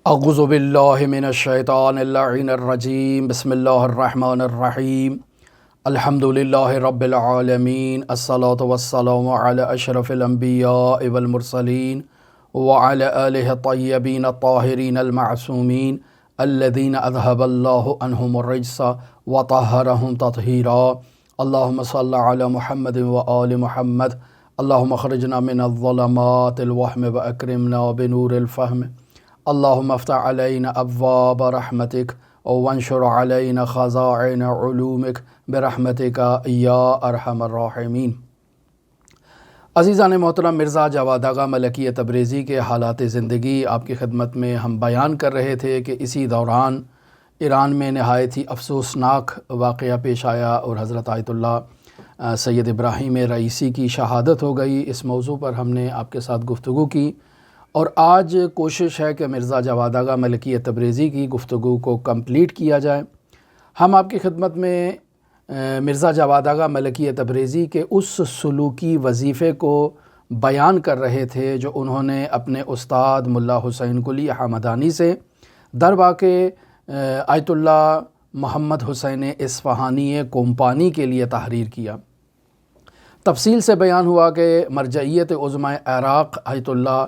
اعوذ باللہ من الشیطان اللعین الرجیم بسم اللہ الرحمن الرحیم الحمد للہ رب العالمین الصلاة والسلام علی اشرف الانبیاء والمرسلین وعلی آلہ الطیبین الطاہرین المعصومین الذین اذہب اللہ عنہم الرجس وطہرہم تطہیرا اللہم صل علی محمد وآل محمد اللہم اخرجنا من الظلمات الوہم واکرمنا بنور الفہم اللہم افتح علینا ابواب رحمتک وانشر علینا خزائن علومک برحمتک یا ارحم الراحمین۔ عزیزان محترم، مرزا جواد آغا ملکی تبریزی کے حالات زندگی آپ کی خدمت میں ہم بیان کر رہے تھے کہ اسی دوران ایران میں نہایت ہی افسوسناک واقعہ پیش آیا اور حضرت آیت اللہ سید ابراہیم رئیسی کی شہادت ہو گئی۔ اس موضوع پر ہم نے آپ کے ساتھ گفتگو کی اور آج کوشش ہے کہ مرزا جواد آغا ملکی تبریزی کی گفتگو کو کمپلیٹ کیا جائے۔ ہم آپ کی خدمت میں مرزا جواد آغا ملکی تبریزی کے اس سلوکی وظیفے کو بیان کر رہے تھے جو انہوں نے اپنے استاد ملا حسین قلی حمدانی سے در واقع آیت اللہ محمد حسین اصفہانی کومپانی کے لیے تحریر کیا۔ تفصیل سے بیان ہوا کہ مرجعیت عظماء عراق آیت اللہ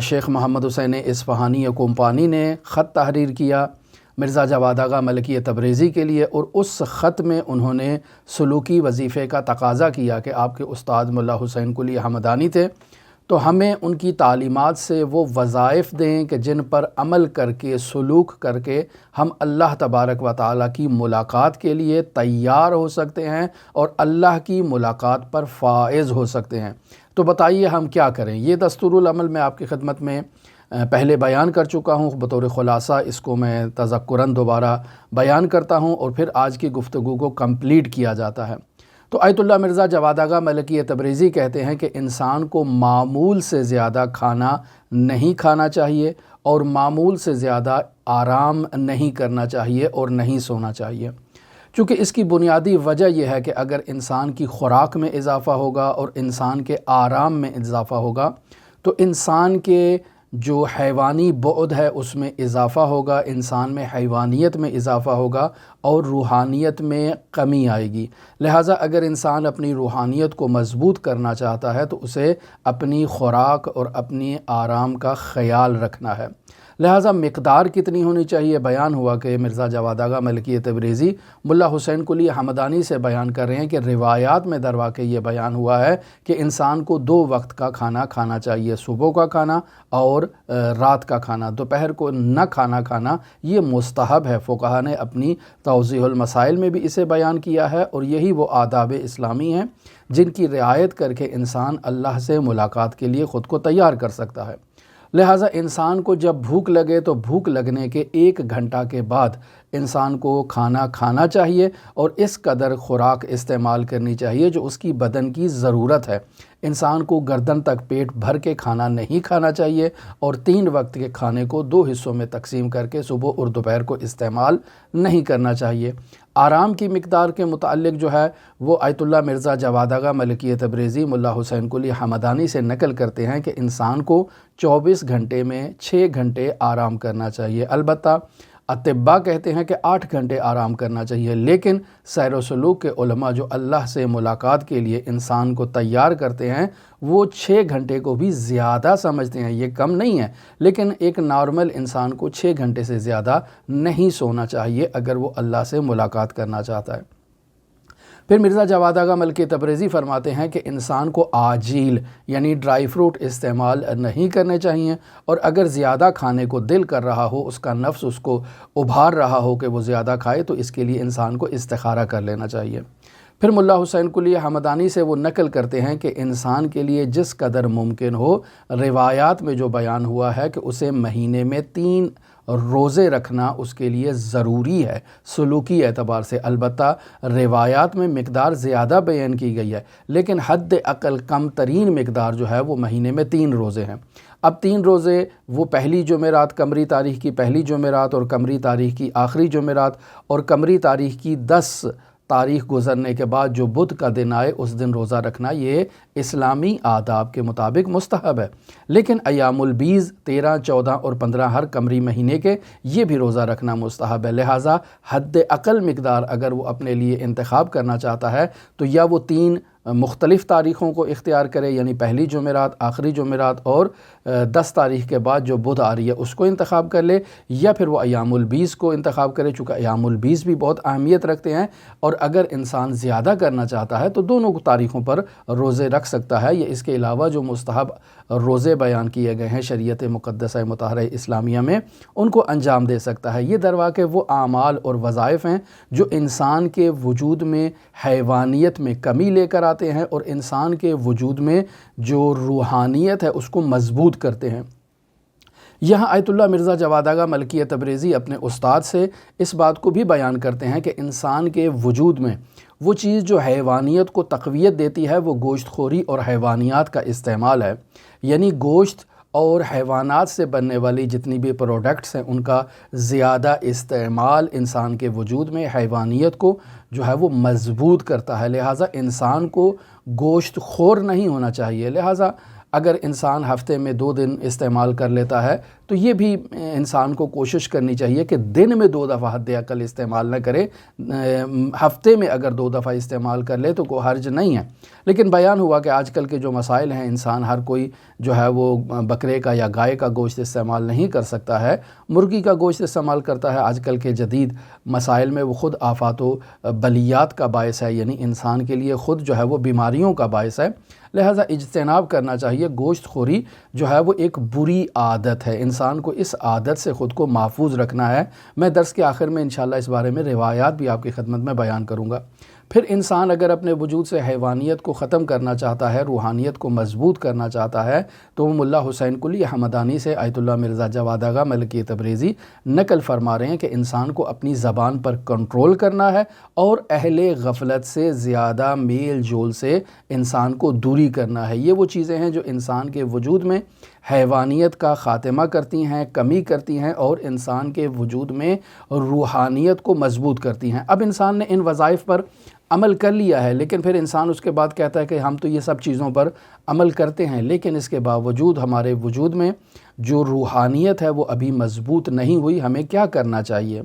شیخ محمد حسین اصفہانی کومپانی نے خط تحریر کیا مرزا جواد آغا ملکی تبریزی کے لیے، اور اس خط میں انہوں نے سلوکی وظیفے کا تقاضا کیا کہ آپ کے استاد ملا حسین قلی حمدانی تھے تو ہمیں ان کی تعلیمات سے وہ وظائف دیں کہ جن پر عمل کر کے سلوک کر کے ہم اللہ تبارک و تعالیٰ کی ملاقات کے لیے تیار ہو سکتے ہیں اور اللہ کی ملاقات پر فائز ہو سکتے ہیں۔ تو بتائیے ہم کیا کریں؟ یہ دستور العمل میں آپ کی خدمت میں پہلے بیان کر چکا ہوں، بطور خلاصہ اس کو میں تذکراً دوبارہ بیان کرتا ہوں اور پھر آج کی گفتگو کو کمپلیٹ کیا جاتا ہے۔ تو آیت اللہ مرزا جواد آغا ملکی تبریزی کہتے ہیں کہ انسان کو معمول سے زیادہ کھانا نہیں کھانا چاہیے اور معمول سے زیادہ آرام نہیں کرنا چاہیے اور نہیں سونا چاہیے، چونکہ اس کی بنیادی وجہ یہ ہے کہ اگر انسان کی خوراک میں اضافہ ہوگا اور انسان کے آرام میں اضافہ ہوگا تو انسان کے جو حیوانی بعد ہے اس میں اضافہ ہوگا، انسان میں حیوانیت میں اضافہ ہوگا اور روحانیت میں کمی آئے گی۔ لہٰذا اگر انسان اپنی روحانیت کو مضبوط کرنا چاہتا ہے تو اسے اپنی خوراک اور اپنی آرام کا خیال رکھنا ہے۔ لہٰذا مقدار کتنی ہونی چاہیے؟ بیان ہوا کہ مرزا جواد آغا ملکی تبریزی ملا حسین قلی حمدانی سے بیان کر رہے ہیں کہ روایات میں در واقع یہ بیان ہوا ہے کہ انسان کو 2 وقت کا کھانا کھانا چاہیے، صبح کا کھانا اور رات کا کھانا۔ دوپہر کو نہ کھانا یہ مستحب ہے۔ فقہا نے اپنی توضیح المسائل میں بھی اسے بیان کیا ہے اور یہی وہ آداب اسلامی ہیں جن کی رعایت کر کے انسان اللہ سے ملاقات کے لیے خود کو تیار کر سکتا ہے۔ لہٰذا انسان کو جب بھوک لگے تو بھوک لگنے کے 1 گھنٹہ کے بعد انسان کو کھانا کھانا چاہیے اور اس قدر خوراک استعمال کرنی چاہیے جو اس کی بدن کی ضرورت ہے۔ انسان کو گردن تک پیٹ بھر کے کھانا نہیں کھانا چاہیے اور 3 وقت کے کھانے کو 2 حصوں میں تقسیم کر کے صبح اور دوپہر کو استعمال نہیں کرنا چاہیے۔ آرام کی مقدار کے متعلق جو ہے وہ آیت اللہ مرزا جواد آغا ملکی تبریزی ملا حسین قلی حمدانی سے نقل کرتے ہیں کہ انسان کو 24 گھنٹے میں 6 گھنٹے آرام کرنا چاہیے۔ البتہ اطباء کہتے ہیں کہ 8 گھنٹے آرام کرنا چاہیے، لیکن سیر و سلوک کے علماء جو اللہ سے ملاقات کے لیے انسان کو تیار کرتے ہیں وہ 6 گھنٹے کو بھی زیادہ سمجھتے ہیں۔ یہ کم نہیں ہے، لیکن ایک نارمل انسان کو 6 گھنٹے سے زیادہ نہیں سونا چاہیے اگر وہ اللہ سے ملاقات کرنا چاہتا ہے۔ پھر مرزا جواد آغا ملکی تبریزی فرماتے ہیں کہ انسان کو آجیل یعنی ڈرائی فروٹ استعمال نہیں کرنے چاہیے، اور اگر زیادہ کھانے کو دل کر رہا ہو، اس کا نفس اس کو ابھار رہا ہو کہ وہ زیادہ کھائے، تو اس کے لیے انسان کو استخارہ کر لینا چاہیے۔ پھر ملا حسین قلی حمدانی سے وہ نقل کرتے ہیں کہ انسان کے لیے جس قدر ممکن ہو، روایات میں جو بیان ہوا ہے کہ اسے مہینے میں 3 روزے رکھنا اس کے لیے ضروری ہے سلوکی اعتبار سے۔ البتہ روایات میں مقدار زیادہ بیان کی گئی ہے، لیکن حد اقل کم ترین مقدار جو ہے وہ مہینے میں 3 روزے ہیں۔ اب 3 روزے وہ پہلی جمعرات، قمری تاریخ کی پہلی جمعرات اور قمری تاریخ کی آخری جمعرات اور قمری تاریخ کی 10 تاریخ گزرنے کے بعد جو بدھ کا دن آئے اس دن روزہ رکھنا یہ اسلامی آداب کے مطابق مستحب ہے۔ لیکن ایام البیض 13، 14 اور 15 ہر قمری مہینے کے یہ بھی روزہ رکھنا مستحب ہے۔ لہٰذا حد اقل مقدار اگر وہ اپنے لیے انتخاب کرنا چاہتا ہے تو یا وہ 3 مختلف تاریخوں کو اختیار کرے، یعنی پہلی جمعرات، آخری جمعرات اور 10 تاریخ کے بعد جو بدھ آ رہی ہے اس کو انتخاب کر لے، یا پھر وہ ایام البیض کو انتخاب کرے، چونکہ ایام البیض بھی بہت اہمیت رکھتے ہیں۔ اور اگر انسان زیادہ کرنا چاہتا ہے تو دونوں تاریخوں پر روزے رکھ سکتا ہے، یا اس کے علاوہ جو مستحب روزے بیان کیے گئے ہیں شریعت مقدسہ مطہرہ اسلامیہ میں ان کو انجام دے سکتا ہے۔ یہ درواقع وہ اعمال اور وظائف ہیں جو انسان کے وجود میں حیوانیت میں کمی لے کر آتے ہیں اور انسان کے وجود میں جو روحانیت ہے اس کو مضبوط کرتے ہیں۔ یہاں آیت اللہ مرزا جواد آغا ملکی تبریزی اپنے استاد سے اس بات کو بھی بیان کرتے ہیں کہ انسان کے وجود میں وہ چیز جو حیوانیت کو تقویت دیتی ہے وہ گوشت خوری اور حیوانیات کا استعمال ہے، یعنی گوشت اور حیوانات سے بننے والی جتنی بھی پروڈکٹس ہیں ان کا زیادہ استعمال انسان کے وجود میں حیوانیت کو جو ہے وہ مضبوط کرتا ہے۔ لہٰذا انسان کو گوشت خور نہیں ہونا چاہیے۔ لہٰذا اگر انسان ہفتے میں 2 دن استعمال کر لیتا ہے تو یہ بھی انسان کو کوشش کرنی چاہیے کہ دن میں 2 دفعہ حد اقل استعمال نہ کرے، ہفتے میں اگر 2 دفعہ استعمال کر لے تو کوئی حرج نہیں ہے۔ لیکن بیان ہوا کہ آج کل کے جو مسائل ہیں انسان ہر کوئی جو ہے وہ بکرے کا یا گائے کا گوشت استعمال نہیں کر سکتا ہے، مرغی کا گوشت استعمال کرتا ہے۔ آج کل کے جدید مسائل میں وہ خود آفات و بلیات کا باعث ہے، یعنی انسان کے لیے خود جو ہے وہ بیماریوں کا باعث ہے۔ لہٰذا اجتناب کرنا چاہیے۔ گوشت خوری جو ہے وہ ایک بری عادت ہے، انسان کو اس عادت سے خود کو محفوظ رکھنا ہے۔ میں درس کے آخر میں انشاءاللہ اس بارے میں روایات بھی آپ کی خدمت میں بیان کروں گا۔ پھر انسان اگر اپنے وجود سے حیوانیت کو ختم کرنا چاہتا ہے، روحانیت کو مضبوط کرنا چاہتا ہے تو وہ ملا حسین قلی حمدانی سے آیت اللہ مرزا جواد آغا ملکی تبریزی نقل فرما رہے ہیں کہ انسان کو اپنی زبان پر کنٹرول کرنا ہے اور اہل غفلت سے زیادہ میل جول سے انسان کو دوری کرنا ہے۔ یہ وہ چیزیں ہیں جو انسان کے وجود میں حیوانیت کا خاتمہ کرتی ہیں، کمی کرتی ہیں اور انسان کے وجود میں روحانیت کو مضبوط کرتی ہیں۔ اب انسان نے ان وظائف پر عمل کر لیا ہے، لیکن پھر انسان اس کے بعد کہتا ہے کہ ہم تو یہ سب چیزوں پر عمل کرتے ہیں، لیکن اس کے باوجود ہمارے وجود میں جو روحانیت ہے وہ ابھی مضبوط نہیں ہوئی، ہمیں کیا کرنا چاہیے؟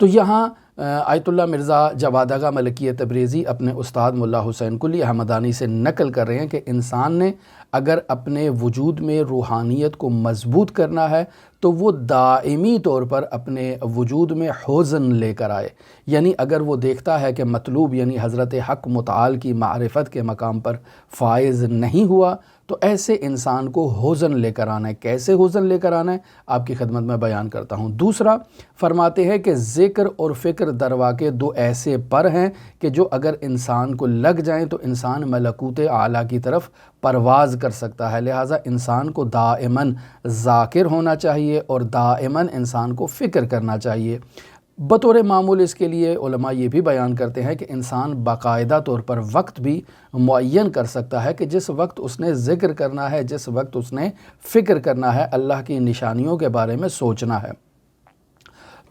تو یہاں آیت اللہ مرزا جواد آغا ملکی تبریزی اپنے استاد ملا حسین قلی حمدانی سے نقل کر رہے ہیں کہ انسان نے اگر اپنے وجود میں روحانیت کو مضبوط کرنا ہے تو وہ دائمی طور پر اپنے وجود میں حزن لے کر آئے، یعنی اگر وہ دیکھتا ہے کہ مطلوب یعنی حضرت حق متعال کی معرفت کے مقام پر فائز نہیں ہوا تو ایسے انسان کو حزن لے کر آنا ہے۔ کیسے حزن لے کر آنا ہے آپ کی خدمت میں بیان کرتا ہوں۔ دوسرا فرماتے ہیں کہ ذکر اور فکر درواقع 2 ایسے پر ہیں کہ جو اگر انسان کو لگ جائیں تو انسان ملکوت اعلیٰ کی طرف پرواز کر سکتا ہے۔ لہٰذا انسان کو دائماً ذاکر ہونا چاہیے اور دائماً انسان کو فکر کرنا چاہیے۔ بطور معمول اس کے لیے علماء یہ بھی بیان کرتے ہیں کہ انسان باقاعدہ طور پر وقت بھی معین کر سکتا ہے کہ جس وقت اس نے ذکر کرنا ہے، جس وقت اس نے فکر کرنا ہے، اللہ کی نشانیوں کے بارے میں سوچنا ہے۔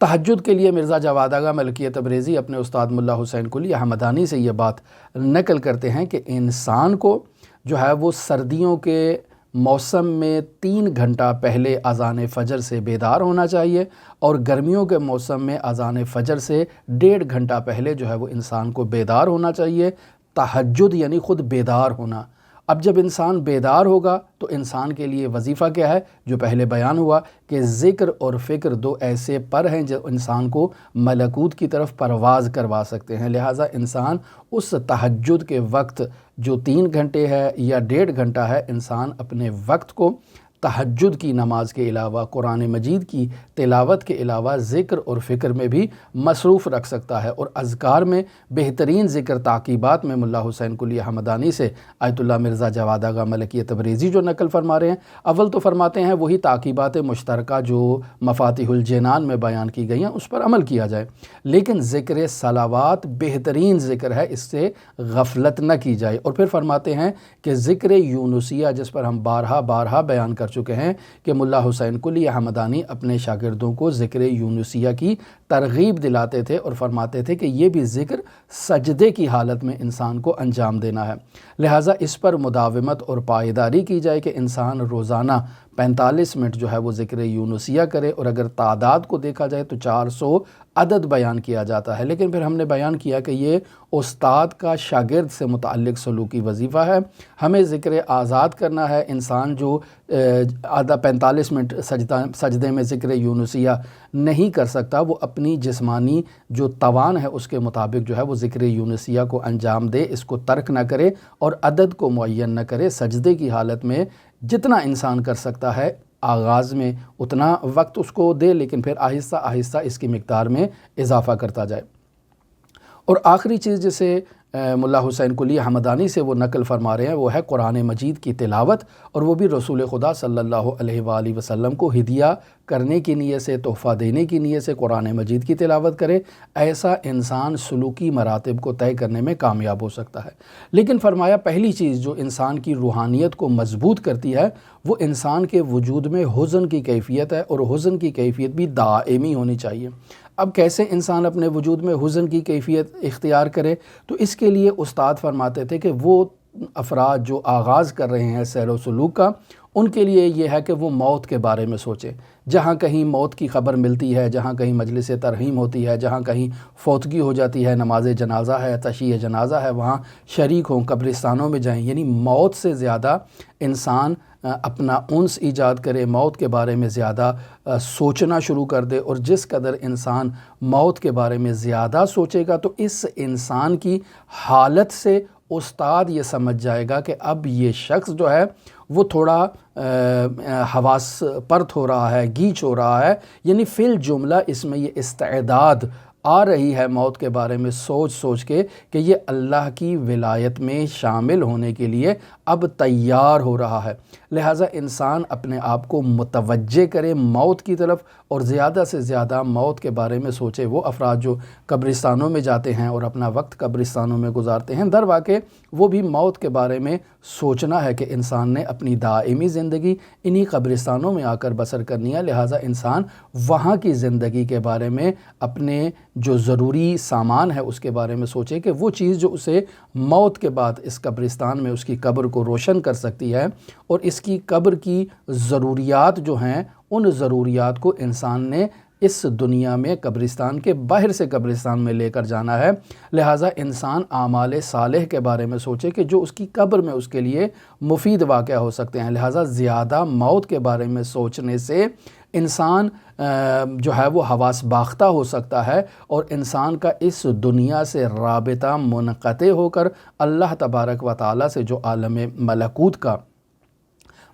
تہجد کے لیے مرزا جواد آغا ملکی تبریزی اپنے استاد ملا حسین قلی حمدانی سے یہ بات نقل کرتے ہیں کہ انسان کو جو ہے وہ سردیوں کے موسم میں 3 گھنٹہ پہلے اذان فجر سے بیدار ہونا چاہیے اور گرمیوں کے موسم میں اذان فجر سے 1.5 گھنٹہ پہلے جو ہے وہ انسان کو بیدار ہونا چاہیے۔ تہجد یعنی خود بیدار ہونا۔ اب جب انسان بیدار ہوگا تو انسان کے لیے وظیفہ کیا ہے؟ جو پہلے بیان ہوا کہ ذکر اور فکر 2 ایسے پر ہیں جو انسان کو ملکوت کی طرف پرواز کروا سکتے ہیں۔ لہٰذا انسان اس تہجد کے وقت جو 3 گھنٹے ہے یا 1.5 گھنٹہ ہے، انسان اپنے وقت کو تہجد کی نماز کے علاوہ، قرآن مجید کی تلاوت کے علاوہ ذکر اور فکر میں بھی مصروف رکھ سکتا ہے۔ اور اذکار میں بہترین ذکر تعقیبات میں ملا حسین قلی حمدانی سے آیت اللہ مرزا جواد آغا ملکی تبریزی جو نقل فرما رہے ہیں، اول تو فرماتے ہیں وہی تعقیبات مشترکہ جو مفاتیح الجنان میں بیان کی گئی ہیں اس پر عمل کیا جائے، لیکن ذکر صلوات بہترین ذکر ہے، اس سے غفلت نہ کی جائے۔ اور پھر فرماتے ہیں کہ ذکر یونسیہ جس پر ہم بارہا بیان کر چکے ہیں کہ ملا حسین قلی حمدانی اپنے شاگردوں کو ذکر یونسیہ کی ترغیب دلاتے تھے اور فرماتے تھے کہ یہ بھی ذکر سجدے کی حالت میں انسان کو انجام دینا ہے، لہٰذا اس پر مداومت اور پائیداری کی جائے کہ انسان روزانہ 45 منٹ جو ہے وہ ذکر یونسیہ کرے، اور اگر تعداد کو دیکھا جائے تو 400 عدد بیان کیا جاتا ہے، لیکن پھر ہم نے بیان کیا کہ یہ استاد کا شاگرد سے متعلق سلوکی وظیفہ ہے، ہمیں ذکر آزاد کرنا ہے۔ انسان جو آدھا 45 منٹ سجدے میں ذکر یونسیہ نہیں کر سکتا، وہ اپنی جسمانی جو توان ہے اس کے مطابق جو ہے وہ ذکر یونسیہ کو انجام دے، اس کو ترک نہ کرے اور عدد کو معین نہ کرے۔ سجدے کی حالت میں جتنا انسان کر سکتا ہے آغاز میں اتنا وقت اس کو دے، لیکن پھر آہستہ آہستہ اس کی مقدار میں اضافہ کرتا جائے۔ اور آخری چیز جسے ملا حسین قلی حمدانی سے وہ نقل فرما رہے ہیں وہ ہے قرآن مجید کی تلاوت، اور وہ بھی رسول خدا صلی اللہ علیہ وآلہ وسلم کو ہدیہ کرنے کی نیت سے، تحفہ دینے کی نیت سے قرآن مجید کی تلاوت کرے۔ ایسا انسان سلوکی مراتب کو طے کرنے میں کامیاب ہو سکتا ہے۔ لیکن فرمایا پہلی چیز جو انسان کی روحانیت کو مضبوط کرتی ہے وہ انسان کے وجود میں حزن کی کیفیت ہے، اور حزن کی کیفیت بھی دائمی ہونی چاہیے۔ اب کیسے انسان اپنے وجود میں حزن کی کیفیت اختیار کرے؟ تو اس کے لیے استاد فرماتے تھے کہ وہ افراد جو آغاز کر رہے ہیں سیر و سلوک کا، ان کے لیے یہ ہے کہ وہ موت کے بارے میں سوچیں۔ جہاں کہیں موت کی خبر ملتی ہے، جہاں کہیں مجلس ترحیم ہوتی ہے، جہاں کہیں فوتگی ہو جاتی ہے، نماز جنازہ ہے، تشییع جنازہ ہے، وہاں شریک ہوں، قبرستانوں میں جائیں۔ یعنی موت سے زیادہ انسان اپنا انس ایجاد کرے، موت کے بارے میں زیادہ سوچنا شروع کر دے، اور جس قدر انسان موت کے بارے میں زیادہ سوچے گا تو اس انسان کی حالت سے استاد یہ سمجھ جائے گا کہ اب یہ شخص جو ہے وہ تھوڑا حواس پرت ہو رہا ہے، گیچ ہو رہا ہے، یعنی فی الجملہ اس میں یہ استعداد آ رہی ہے موت کے بارے میں سوچ سوچ کے کہ یہ اللہ کی ولایت میں شامل ہونے کے لیے اب تیار ہو رہا ہے۔ لہٰذا انسان اپنے آپ کو متوجہ کرے موت کی طرف، اور زیادہ سے زیادہ موت کے بارے میں سوچے۔ وہ افراد جو قبرستانوں میں جاتے ہیں اور اپنا وقت قبرستانوں میں گزارتے ہیں، در واقع وہ بھی موت کے بارے میں سوچنا ہے کہ انسان نے اپنی دائمی زندگی انہی قبرستانوں میں آ کر بسر کرنی ہے، لہٰذا انسان وہاں کی زندگی کے بارے میں، اپنے جو ضروری سامان ہے اس کے بارے میں سوچے کہ وہ چیز جو اسے موت کے بعد اس قبرستان میں اس کی قبر کو روشن کر سکتی ہے، اور اس کی قبر کی ضروریات جو ہیں ان ضروریات کو انسان نے اس دنیا میں قبرستان کے باہر سے قبرستان میں لے کر جانا ہے۔ لہٰذا انسان اعمال صالح کے بارے میں سوچے کہ جو اس کی قبر میں اس کے لیے مفید واقع ہو سکتے ہیں۔ لہٰذا زیادہ موت کے بارے میں سوچنے سے انسان جو ہے وہ حواس باختہ ہو سکتا ہے، اور انسان کا اس دنیا سے رابطہ منقطع ہو کر اللہ تبارک و تعالیٰ سے جو عالم ملکوت کا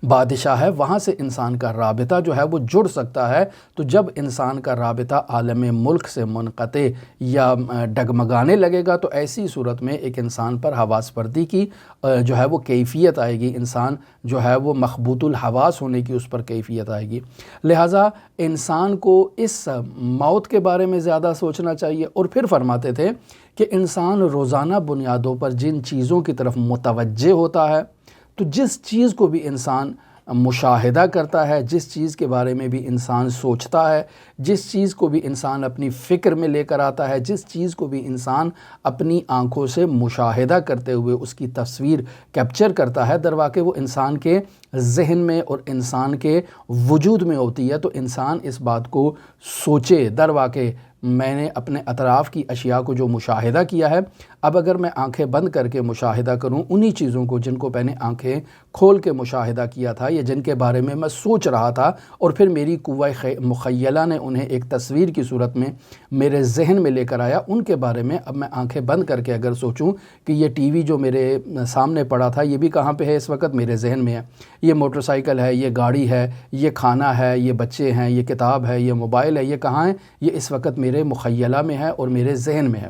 بادشاہ ہے وہاں سے انسان کا رابطہ جو ہے وہ جڑ سکتا ہے۔ تو جب انسان کا رابطہ عالم ملک سے منقطع یا ڈگمگانے لگے گا تو ایسی صورت میں ایک انسان پر حواس پرتی کی جو ہے وہ کیفیت آئے گی، انسان جو ہے وہ مخبوط الحواس ہونے کی اس پر کیفیت آئے گی۔ لہٰذا انسان کو اس موت کے بارے میں زیادہ سوچنا چاہیے۔ اور پھر فرماتے تھے کہ انسان روزانہ بنیادوں پر جن چیزوں کی طرف متوجہ ہوتا ہے، تو جس چیز کو بھی انسان مشاہدہ کرتا ہے، جس چیز کے بارے میں بھی انسان سوچتا ہے، جس چیز کو بھی انسان اپنی فکر میں لے کر آتا ہے، جس چیز کو بھی انسان اپنی آنکھوں سے مشاہدہ کرتے ہوئے اس کی تصویر کیپچر کرتا ہے، در واقع وہ انسان کے ذہن میں اور انسان کے وجود میں ہوتی ہے۔ تو انسان اس بات کو سوچے، در واقع میں نے اپنے اطراف کی اشیاء کو جو مشاہدہ کیا ہے، اب اگر میں آنکھیں بند کر کے مشاہدہ کروں انہی چیزوں کو جن کو میں نے آنکھیں کھول کے مشاہدہ کیا تھا یا جن کے بارے میں میں سوچ رہا تھا، اور پھر میری قوہ مخیلہ نے انہیں ایک تصویر کی صورت میں میرے ذہن میں لے کر آیا، ان کے بارے میں اب میں آنکھیں بند کر کے اگر سوچوں کہ یہ ٹی وی جو میرے سامنے پڑا تھا یہ بھی کہاں پہ ہے، اس وقت میرے ذہن میں ہے، یہ موٹر سائیکل ہے، یہ گاڑی ہے، یہ کھانا ہے، یہ بچے ہیں، یہ کتاب ہے، یہ موبائل ہے، یہ کہاں ہے، یہ اس وقت میرے مخیلہ میں ہے اور میرے ذہن میں ہے۔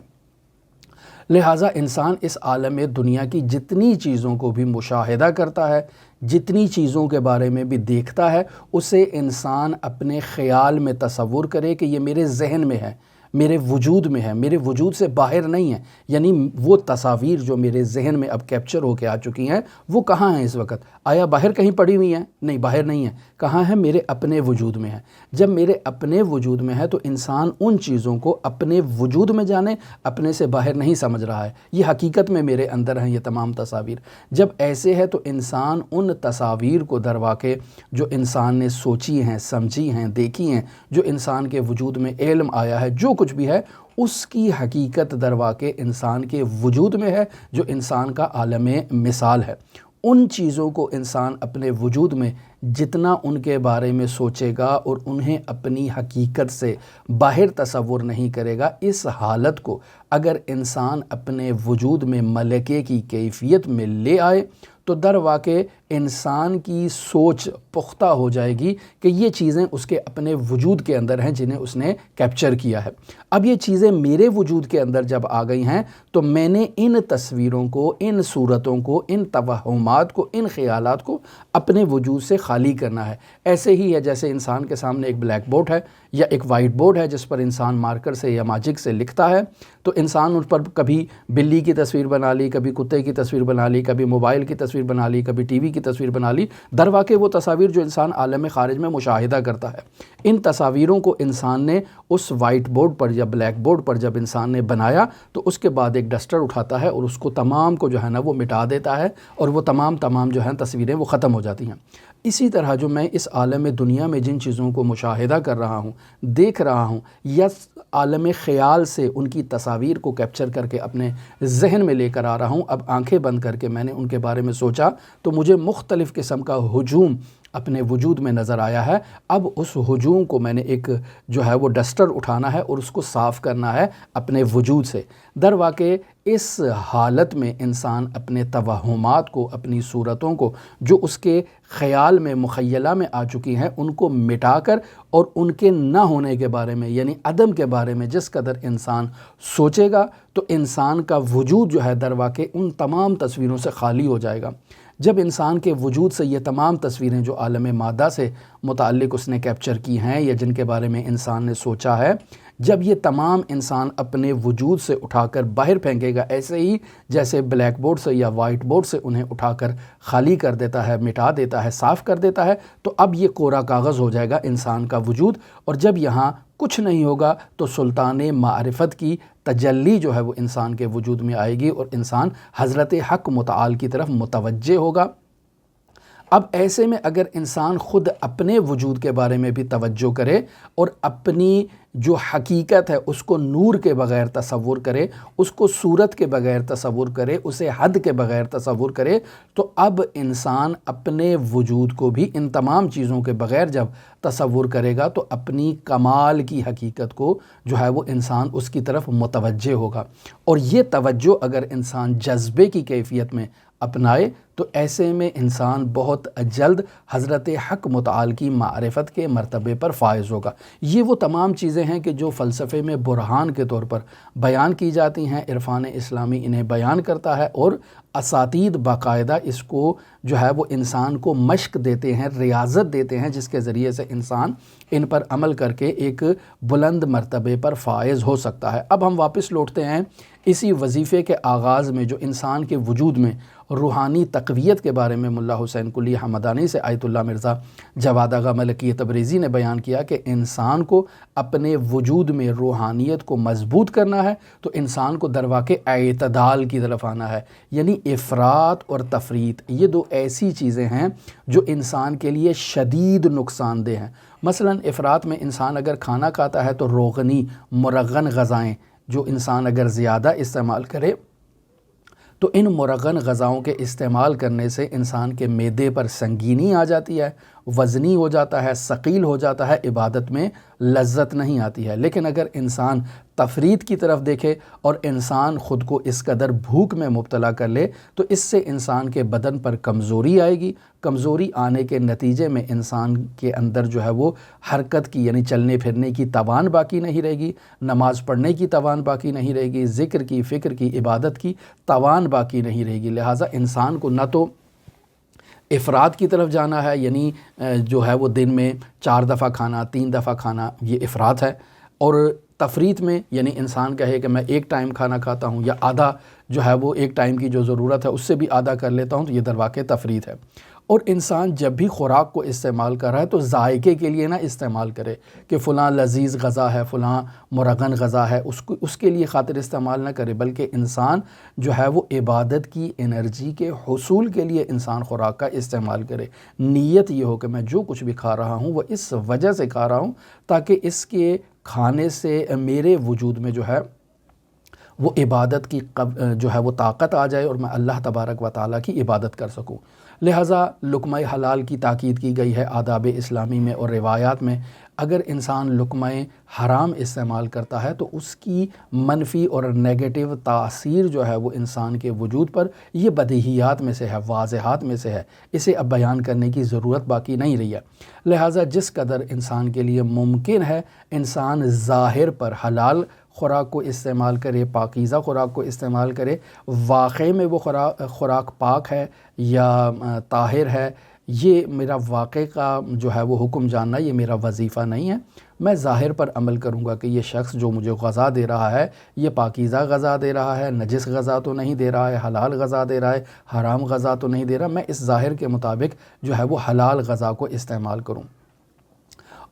لہٰذا انسان اس عالم دنیا کی جتنی چیزوں کو بھی مشاہدہ کرتا ہے، جتنی چیزوں کے بارے میں بھی دیکھتا ہے، اسے انسان اپنے خیال میں تصور کرے کہ یہ میرے ذہن میں ہے، میرے وجود میں ہے، میرے وجود سے باہر نہیں ہے۔ یعنی وہ تصاویر جو میرے ذہن میں اب کیپچر ہو کے آ چکی ہیں وہ کہاں ہیں اس وقت؟ آیا باہر کہیں پڑی ہوئی ہیں؟ نہیں، باہر نہیں ہے۔ کہاں ہے؟ میرے اپنے وجود میں ہے۔ جب میرے اپنے وجود میں ہے تو انسان ان چیزوں کو اپنے وجود میں جانے، اپنے سے باہر نہیں سمجھ رہا ہے۔ یہ حقیقت میں میرے اندر ہیں یہ تمام تصاویر۔ جب ایسے ہے تو انسان ان تصاویر کو درواقع جو انسان نے سوچی ہیں، سمجھی ہیں، دیکھی ہیں، جو انسان کے وجود میں علم آیا ہے، جو کچھ بھی ہے، اس کی حقیقت درواقع انسان کے وجود میں ہے، جو انسان کا عالم مثال ہے۔ ان چیزوں کو انسان اپنے وجود میں جتنا ان کے بارے میں سوچے گا اور انہیں اپنی حقیقت سے باہر تصور نہیں کرے گا، اس حالت کو اگر انسان اپنے وجود میں ملکے کی کیفیت میں لے آئے تو در واقع انسان کی سوچ پختہ ہو جائے گی کہ یہ چیزیں اس کے اپنے وجود کے اندر ہیں جنہیں اس نے کیپچر کیا ہے۔ اب یہ چیزیں میرے وجود کے اندر جب آ گئی ہیں تو میں نے ان تصویروں کو، ان صورتوں کو، ان توہمات کو، ان خیالات کو اپنے وجود سے خالی کرنا ہے۔ ایسے ہی ہے جیسے انسان کے سامنے ایک بلیک بورڈ ہے یا ایک وائٹ بورڈ ہے جس پر انسان مارکر سے یا ماجک سے لکھتا ہے، تو انسان ان پر کبھی بلی کی تصویر بنا لی، کبھی کتے کی تصویر بنا لی، کبھی موبائل کی تصویر بنا لی، کبھی ٹی وی کی تصویر بنا لی۔ در واقع وہ تصاویر جو انسان عالم خارج میں مشاہدہ کرتا ہے، ان تصاویروں کو انسان نے اس وائٹ بورڈ پر یا بلیک بورڈ پر جب انسان نے بنایا تو اس کے بعد ایک ڈسٹر اٹھاتا ہے اور اس کو تمام کو جو ہے نا وہ مٹا دیتا ہے اور وہ تمام جو ہیں تصویریں وہ ختم ہو جاتی ہیں۔ اسی طرح جو میں اس عالم دنیا میں جن چیزوں کو مشاہدہ کر رہا ہوں، دیکھ رہا ہوں، یا عالم خیال سے ان کی تصاویر کو کیپچر کر کے اپنے ذہن میں لے کر آ رہا ہوں، اب آنکھیں بند کر کے میں نے ان کے بارے میں سوچا تو مجھے مختلف قسم کا ہجوم اپنے وجود میں نظر آیا ہے۔ اب اس ہجوم کو میں نے ایک جو ہے وہ ڈسٹر اٹھانا ہے اور اس کو صاف کرنا ہے اپنے وجود سے۔ در واقع اس حالت میں انسان اپنے توہمات کو، اپنی صورتوں کو جو اس کے خیال میں، مخیلہ میں آ چکی ہیں، ان کو مٹا کر اور ان کے نہ ہونے کے بارے میں یعنی عدم کے بارے میں جس قدر انسان سوچے گا تو انسان کا وجود جو ہے در واقع ان تمام تصویروں سے خالی ہو جائے گا۔ جب انسان کے وجود سے یہ تمام تصویریں جو عالم مادہ سے متعلق اس نے کیپچر کی ہیں یا جن کے بارے میں انسان نے سوچا ہے، جب یہ تمام انسان اپنے وجود سے اٹھا کر باہر پھینکے گا، ایسے ہی جیسے بلیک بورڈ سے یا وائٹ بورڈ سے انہیں اٹھا کر خالی کر دیتا ہے، مٹا دیتا ہے، صاف کر دیتا ہے، تو اب یہ کوڑا کاغذ ہو جائے گا انسان کا وجود، اور جب یہاں کچھ نہیں ہوگا تو سلطان معرفت کی تجلی جو ہے وہ انسان کے وجود میں آئے گی اور انسان حضرت حق متعال کی طرف متوجہ ہوگا۔ اب ایسے میں اگر انسان خود اپنے وجود کے بارے میں بھی توجہ کرے اور اپنی جو حقیقت ہے اس کو نور کے بغیر تصور کرے، اس کو صورت کے بغیر تصور کرے، اسے حد کے بغیر تصور کرے، تو اب انسان اپنے وجود کو بھی ان تمام چیزوں کے بغیر جب تصور کرے گا تو اپنی کمال کی حقیقت کو جو ہے وہ انسان اس کی طرف متوجہ ہوگا۔ اور یہ توجہ اگر انسان جذبے کی کیفیت میں اپنائے تو ایسے میں انسان بہت جلد حضرت حق متعال کی معرفت کے مرتبے پر فائز ہوگا۔ یہ وہ تمام چیزیں ہیں کہ جو فلسفے میں برہان کے طور پر بیان کی جاتی ہیں، عرفان اسلامی انہیں بیان کرتا ہے اور اساتید باقاعدہ اس کو جو ہے وہ انسان کو مشق دیتے ہیں، ریاضت دیتے ہیں، جس کے ذریعے سے انسان ان پر عمل کر کے ایک بلند مرتبے پر فائز ہو سکتا ہے۔ اب ہم واپس لوٹتے ہیں اسی وظیفے کے آغاز میں جو انسان کے وجود میں روحانی تقویت کے بارے میں ملا حسین قلی حمدانی سے آیت اللہ مرزا جواد آغا ملکی تبریزی نے بیان کیا کہ انسان کو اپنے وجود میں روحانیت کو مضبوط کرنا ہے تو انسان کو در واقع اعتدال کی طرف آنا ہے، یعنی افراط اور تفریط یہ دو ایسی چیزیں ہیں جو انسان کے لیے شدید نقصان دہ ہیں۔ مثلا افراط میں انسان اگر کھانا کھاتا ہے تو روغنی مرغن غذائیں جو انسان اگر زیادہ استعمال کرے تو ان مرغن غذاؤں کے استعمال کرنے سے انسان کے معدے پر سنگینی آ جاتی ہے، وزنی ہو جاتا ہے، ثقیل ہو جاتا ہے، عبادت میں لذت نہیں آتی ہے۔ لیکن اگر انسان تفریط کی طرف دیکھے اور انسان خود کو اس قدر بھوک میں مبتلا کر لے تو اس سے انسان کے بدن پر کمزوری آئے گی۔ کمزوری آنے کے نتیجے میں انسان کے اندر جو ہے وہ حرکت کی یعنی چلنے پھرنے کی توان باقی نہیں رہے گی، نماز پڑھنے کی توان باقی نہیں رہے گی، ذکر کی، فکر کی، عبادت کی توان باقی نہیں رہے گی۔ لہٰذا انسان کو نہ تو افراد کی طرف جانا ہے، یعنی جو ہے وہ دن میں 4 دفعہ کھانا، 3 دفعہ کھانا، یہ افراد ہے، اور تفریط میں یعنی انسان کہے کہ میں ایک ٹائم کھانا کھاتا ہوں یا آدھا جو ہے وہ ایک ٹائم کی جو ضرورت ہے اس سے بھی آدھا کر لیتا ہوں، تو یہ در واقع تفریط ہے۔ اور انسان جب بھی خوراک کو استعمال کر رہا ہے تو ذائقے کے لیے نہ استعمال کرے کہ فلاں لذیذ غذا ہے، فلاں مرغن غذا ہے، اس کے لیے خاطر استعمال نہ کرے، بلکہ انسان جو ہے وہ عبادت کی انرجی کے حصول کے لیے انسان خوراک کا استعمال کرے۔ نیت یہ ہو کہ میں جو کچھ بھی کھا رہا ہوں وہ اس وجہ سے کھا رہا ہوں تاکہ اس کے کھانے سے میرے وجود میں جو ہے وہ عبادت کی جو ہے وہ طاقت آ جائے اور میں اللہ تبارک و تعالیٰ کی عبادت کر سکوں۔ لہٰذا لقمہ حلال کی تاکید کی گئی ہے آداب اسلامی میں اور روایات میں۔ اگر انسان لقمہ حرام استعمال کرتا ہے تو اس کی منفی اور نیگیٹو تاثیر جو ہے وہ انسان کے وجود پر یہ بدیہیات میں سے ہے، واضحات میں سے ہے، اسے اب بیان کرنے کی ضرورت باقی نہیں رہی ہے۔ لہٰذا جس قدر انسان کے لیے ممکن ہے انسان ظاہر پر حلال خوراک کو استعمال کرے، پاکیزہ خوراک کو استعمال کرے، واقعی میں وہ خوراک پاک ہے یا طاہر ہے، یہ میرا واقع کا جو ہے وہ حکم جاننا یہ میرا وظیفہ نہیں ہے۔ میں ظاہر پر عمل کروں گا کہ یہ شخص جو مجھے غذا دے رہا ہے یہ پاکیزہ غذا دے رہا ہے، نجس غذا تو نہیں دے رہا ہے، حلال غذا دے رہا ہے، حرام غذا تو نہیں دے رہا، میں اس ظاہر کے مطابق جو ہے وہ حلال غذا کو استعمال کروں۔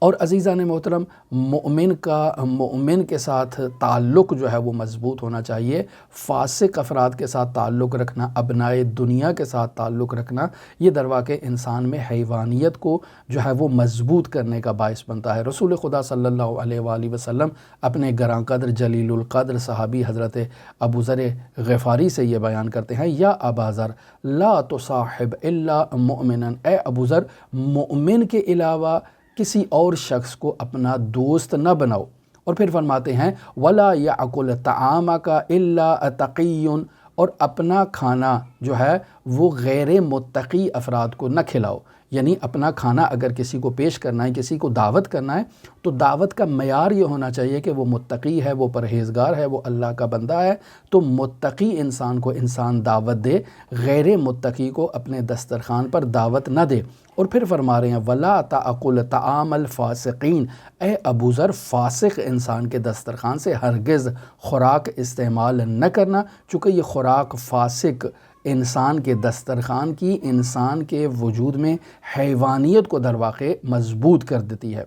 اور عزیزان محترم، مومن کے ساتھ تعلق جو ہے وہ مضبوط ہونا چاہیے۔ فاسق افراد کے ساتھ تعلق رکھنا، ابنائے دنیا کے ساتھ تعلق رکھنا، یہ در واقع انسان میں حیوانیت کو جو ہے وہ مضبوط کرنے کا باعث بنتا ہے۔ رسول خدا صلی اللہ علیہ وآلہ وسلم اپنے گراں قدر جلیل القدر صحابی حضرت ابو ذر غفاری سے یہ بیان کرتے ہیں، یا ابا ذر لا تصاحب الا مؤمنا، اے ابو ذر مؤمن کے علاوہ کسی اور شخص کو اپنا دوست نہ بناؤ۔ اور پھر فرماتے ہیں وَلَا يَأْكُلْ طَعَامَكَ إِلَّا تَقِيٌّ، اور اپنا کھانا جو ہے وہ غیر متقی افراد کو نہ کھلاؤ۔ یعنی اپنا کھانا اگر کسی کو پیش کرنا ہے، کسی کو دعوت کرنا ہے، تو دعوت کا معیار یہ ہونا چاہیے کہ وہ متقی ہے، وہ پرہیزگار ہے، وہ اللہ کا بندہ ہے، تو متقی انسان کو انسان دعوت دے، غیر متقی کو اپنے دسترخوان پر دعوت نہ دے۔ اور پھر فرما رہے ہیں وَلَا تَأْكُلْ طَعَامَ الْفَاسِقِينَ، اے ابو ذر فاسق انسان کے دسترخوان سے ہرگز خوراک استعمال نہ کرنا، چونکہ یہ خوراک فاسق انسان کے دسترخوان کی انسان کے وجود میں حیوانیت کو در واقع مضبوط کر دیتی ہے۔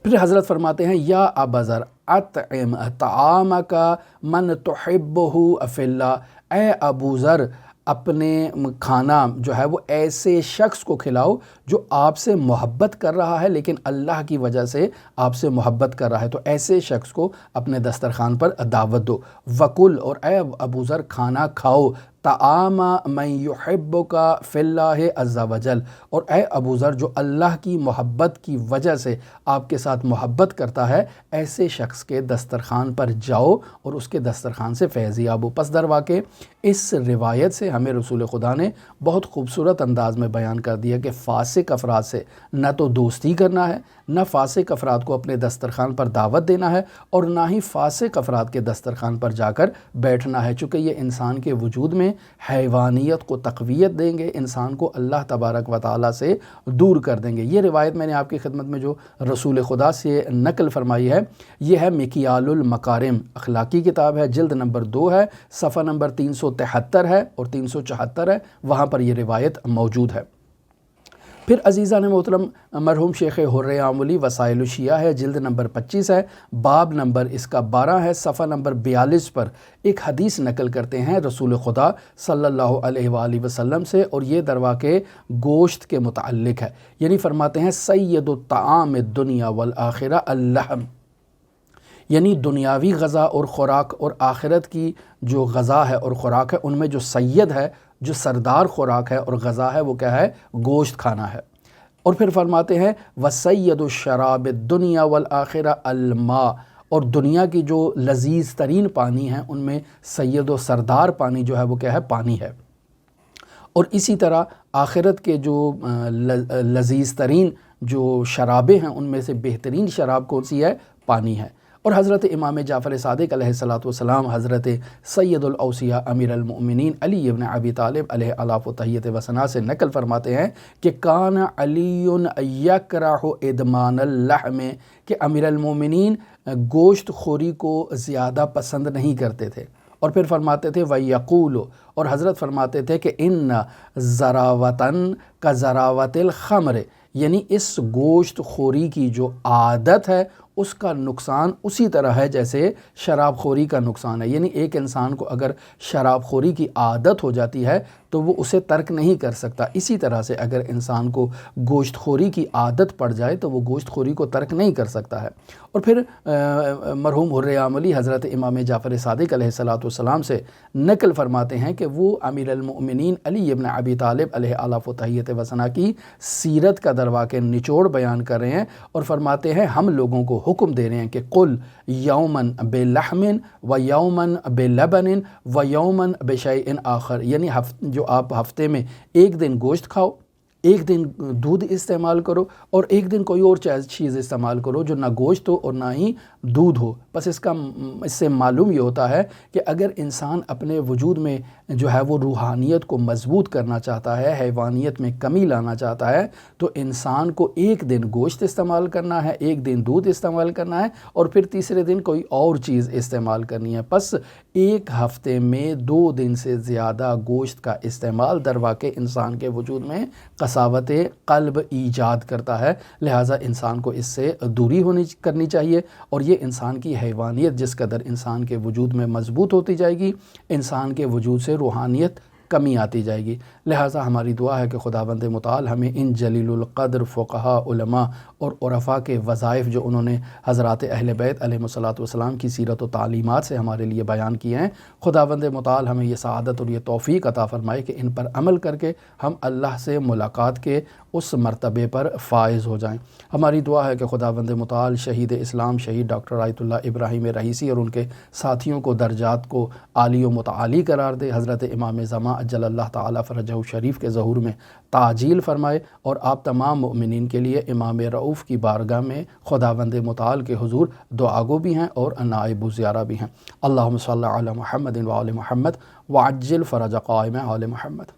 پھر حضرت فرماتے ہیں یا ابا ذر اطعم طعامک من تحبہ فی اللہ، اے ابو ذر اپنے کھانا جو ہے وہ ایسے شخص کو کھلاؤ جو آپ سے محبت کر رہا ہے لیکن اللہ کی وجہ سے آپ سے محبت کر رہا ہے، تو ایسے شخص کو اپنے دسترخوان پر دعوت دو۔ وکل، اور اے ابو ذر کھانا کھاؤ، طعام من یحبک فی اللہ عز وجل، اور اے ابو ذر جو اللہ کی محبت کی وجہ سے آپ کے ساتھ محبت کرتا ہے، ایسے شخص کے دسترخوان پر جاؤ اور اس کے دسترخوان سے فیض یاب ہو۔ پس در واقع اس روایت سے ہمیں رسول خدا نے بہت خوبصورت انداز میں بیان کر دیا کہ فاسق افراد سے نہ تو دوستی کرنا ہے، نہ فاسق افراد کو اپنے دسترخوان پر دعوت دینا ہے، اور نہ ہی فاسق افراد کے دسترخوان پر جا کر بیٹھنا ہے، چونکہ یہ انسان کے وجود میں حیوانیت کو تقویت دیں گے، انسان کو اللہ تبارک و تعالیٰ سے دور کر دیں گے۔ یہ روایت میں نے آپ کی خدمت میں جو رسول خدا سے نقل فرمائی ہے یہ ہے مکیال المکارم، اخلاقی کتاب ہے، جلد نمبر 2 ہے، صفحہ نمبر 373 ہے اور 374 ہے، وہاں پر یہ روایت موجود ہے۔ پھر عزیزان محترم، مرحوم شیخ حر عاملی وسائل الشیعہ ہے، جلد نمبر 25 ہے، باب نمبر اس کا 12 ہے، صفحہ نمبر 42 پر ایک حدیث نقل کرتے ہیں رسول خدا صلی اللہ علیہ وآلہ وسلم سے، اور یہ در واقع گوشت کے متعلق ہے۔ یعنی فرماتے ہیں سید الطعام الدنیا والآخرہ اللحم، یعنی دنیاوی غذا اور خوراک اور آخرت کی جو غذا ہے اور خوراک ہے ان میں جو سید ہے، جو سردار خوراک ہے اور غذا ہے، وہ کیا ہے؟ گوشت کھانا ہے۔ اور پھر فرماتے ہیں وَسَيِّدُ الشَّرَابِ الدُّنْيَا وَالْآخِرَةِ الْمَاءُ، اور دنیا کی جو لذیذ ترین پانی ہیں ان میں سید و سردار پانی جو ہے وہ کیا ہے؟ پانی ہے۔ اور اسی طرح آخرت کے جو لذیذ ترین جو شرابیں ہیں ان میں سے بہترین شراب کون سی ہے؟ پانی ہے۔ اور حضرت امام جعفر صادق علیہ الصلوۃ والسلام حضرت سید الاوصیاء امیر المؤمنین علی ابن ابی طالب علیہ الاف و تحیت و ثنا سے نقل فرماتے ہیں کہ کان علی یکرہ ادمان اللحم، کہ امیر المؤمنین گوشت خوری کو زیادہ پسند نہیں کرتے تھے۔ اور پھر فرماتے تھے وَيَقُولُ، اور حضرت فرماتے تھے کہ ان ذراوتن کا ذراوت الخمر، یعنی اس گوشت خوری کی جو عادت ہے اس کا نقصان اسی طرح ہے جیسے شراب خوری کا نقصان ہے۔ یعنی ایک انسان کو اگر شراب خوری کی عادت ہو جاتی ہے تو وہ اسے ترک نہیں کر سکتا، اسی طرح سے اگر انسان کو گوشت خوری کی عادت پڑ جائے تو وہ گوشت خوری کو ترک نہیں کر سکتا ہے۔ اور پھر مرحوم حر عاملی حضرت امام جعفر صادق علیہ الصلوۃ والسلام سے نقل فرماتے ہیں کہ وہ امیر المؤمنین علی ابن ابی طالب علیہ الاف و تحیت و ثنا کی سیرت کا درواقع نچوڑ بیان کر رہے ہیں اور فرماتے ہیں ہم لوگوں کو حکم دے رہے ہیں کہ قل یومن بلحم و یومن بلبن و یومن بشیء آخر، یعنی جو آپ ہفتے میں ایک دن گوشت کھاؤ، ایک دن دودھ استعمال کرو، اور ایک دن کوئی اور چیز استعمال کرو جو نہ گوشت ہو اور نہ ہی دودھ ہو۔ بس اس سے معلوم یہ ہوتا ہے کہ اگر انسان اپنے وجود میں جو ہے وہ روحانیت کو مضبوط کرنا چاہتا ہے، حیوانیت میں کمی لانا چاہتا ہے، تو انسان کو ایک دن گوشت استعمال کرنا ہے، ایک دن دودھ استعمال کرنا ہے، اور پھر تیسرے دن کوئی اور چیز استعمال کرنی ہے۔ پس ایک ہفتے میں 2 دن سے زیادہ گوشت کا استعمال در واقع انسان کے وجود میں قساوت قلب ایجاد کرتا ہے، لہٰذا انسان کو اس سے دوری کرنی چاہیے، اور یہ انسان کی حیوانیت جس قدر انسان کے وجود میں مضبوط ہوتی جائے گی، انسان کے وجود سے روحانیت کمی آتی جائے گی۔ لہٰذا ہماری دعا ہے کہ خداوند متعال ہمیں ان جلیل القدر فقہاء، علماء اور عرفاء کے وظائف جو انہوں نے حضرات اہل بیت علیہم الصلوۃ والسلام کی سیرت و تعلیمات سے ہمارے لیے بیان کیے ہیں، خداوند متعال ہمیں یہ سعادت اور یہ توفیق عطا فرمائے کہ ان پر عمل کر کے ہم اللہ سے ملاقات کے اس مرتبے پر فائز ہو جائیں۔ ہماری دعا ہے کہ خداوند متعال شہید اسلام شہید ڈاکٹر آیت اللہ ابراہیم رئیسی اور ان کے ساتھیوں کو درجات کو عالی و متعالی قرار دے، حضرت امام زمان اجل اللہ تعالیٰ فرجہ شریف کے ظہور میں تعجیل فرمائے، اور آپ تمام مؤمنین کے لیے امام رؤوف کی بارگاہ میں خداوند متعال کے حضور دعا گو بھی ہیں اور نائب زیارہ بھی ہیں۔ اللہم صلی علی محمد و آل محمد وعجل فرج قائم آل محمد۔